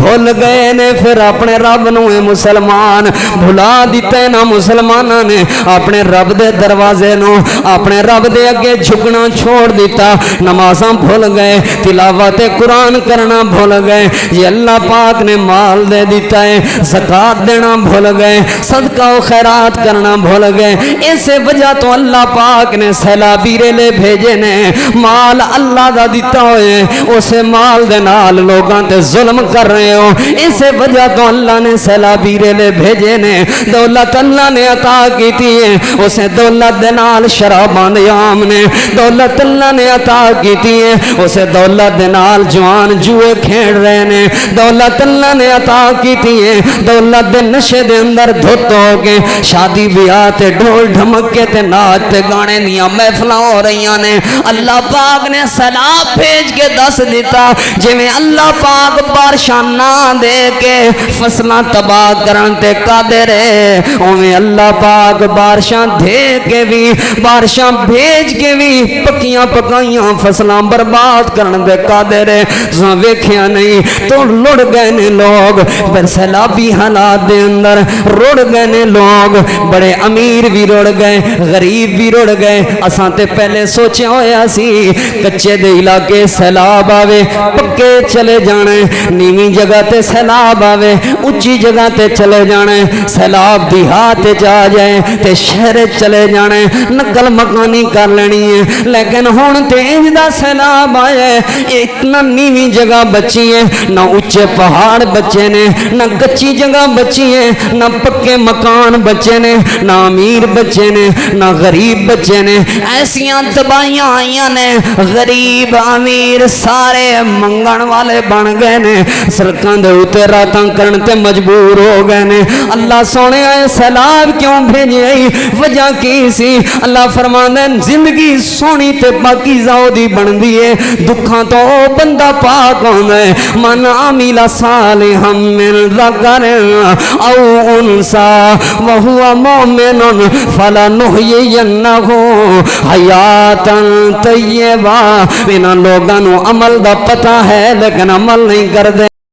بھول گئے نے پھر اپنے رب نو مسلمان بھلا دیتے نا مسلمانہ نے اپنے رب دے دروازے نو اپنے رب دے اگے جھکنا چھوڑ دیتا نمازاں بھول گئے تلاوت قرآن کرنا بھول گئے یہ اللہ پاک نے مال دے دیتا ہے زکاة دینا بھول گئے صدقہ و خیرات کرنا بھول گئے اسے وجہ تو اللہ پاک نے سیلابی ریلے بھیجے نے مال اللہ دا دیتا ہوئے اسے مال دے نال لوگاں تے ظلم کر رہے ہو اسے وجہ تو اللہ نے سیلابی ریلے بھیجے نے دولت اللہ نے عطا کی تھی اسے دولت دے نال شرابان دیام نے دولت اللہ نے عطا کی تھی اسے دولت دے نال جوان جوئے کھیڑ رہے نے دولت اللہ نے عطا کی تھی دولت دے نشے دے اندر دھت ہو کے شادی بیاہ تے ڈھول ڈھمکے تے ناچ تے گانے دیاں محفلاں ہو رہیاں نے اللہ پاک نے سیلاب بھیج کے دس دیتا جے میں اللہ پاک بارشاں نہ دے کے فصلاں تباہ کرن تے قادر ہے اویں اللہ پاک بارشاں دے کے بھی بارشاں بھیج کے بھی پکیاں پکائیاں فصلاں برباد کرن دے قادر ہے ساں ویکھیا نہیں تو لڑ گئے نے لوگ پر سیلابی حالات دے اندر رڑ گئے نے لوگ بڑے امیر بھی رڑ گئے غریب بھی رڑ گئے اساں تے پہلے سوچیا ہویا سی کچے دے علاقے سیلاب آوے پکے چلے جانے نیویں جگہ تے سیلاب آوے اونچی جگہ تے چلے جانے سیلاب دیہات جا جائے تے شہر چلے جانے نقل مکانی کر لینی ہے لیکن ہون تے انج دا سیلاب آئے اتنا نیویں جگہ بچی ہے نہ اونچے پہاڑ بچے نے نہ گچی جگہ بچی ہے نہ پکے مکان بچے نے نہ امیر بچے نے نہ غریب بچے نے ایسیاں تباہیاں آئیاں نے غریب امیر سارے منگن والے بن گئے نے سڑکاں دے اوتے راتاں کرن تے مجبور ہو گئے نے اللہ سونے آئے سیلاب کیوں بھیجے وجہ کی سی اللہ فرماندے زندگی سونی تے پاکیزہ دی بندی ہے دکھاں تو بندہ پاک ہوندا ہے من عمل صالحا من ذکر او انثى وهو مؤمن فلنحيينه حیاتا طیبہ انہاں لوگاں نو عمل دا پتہ ہے لیکن عمل نہیں کردے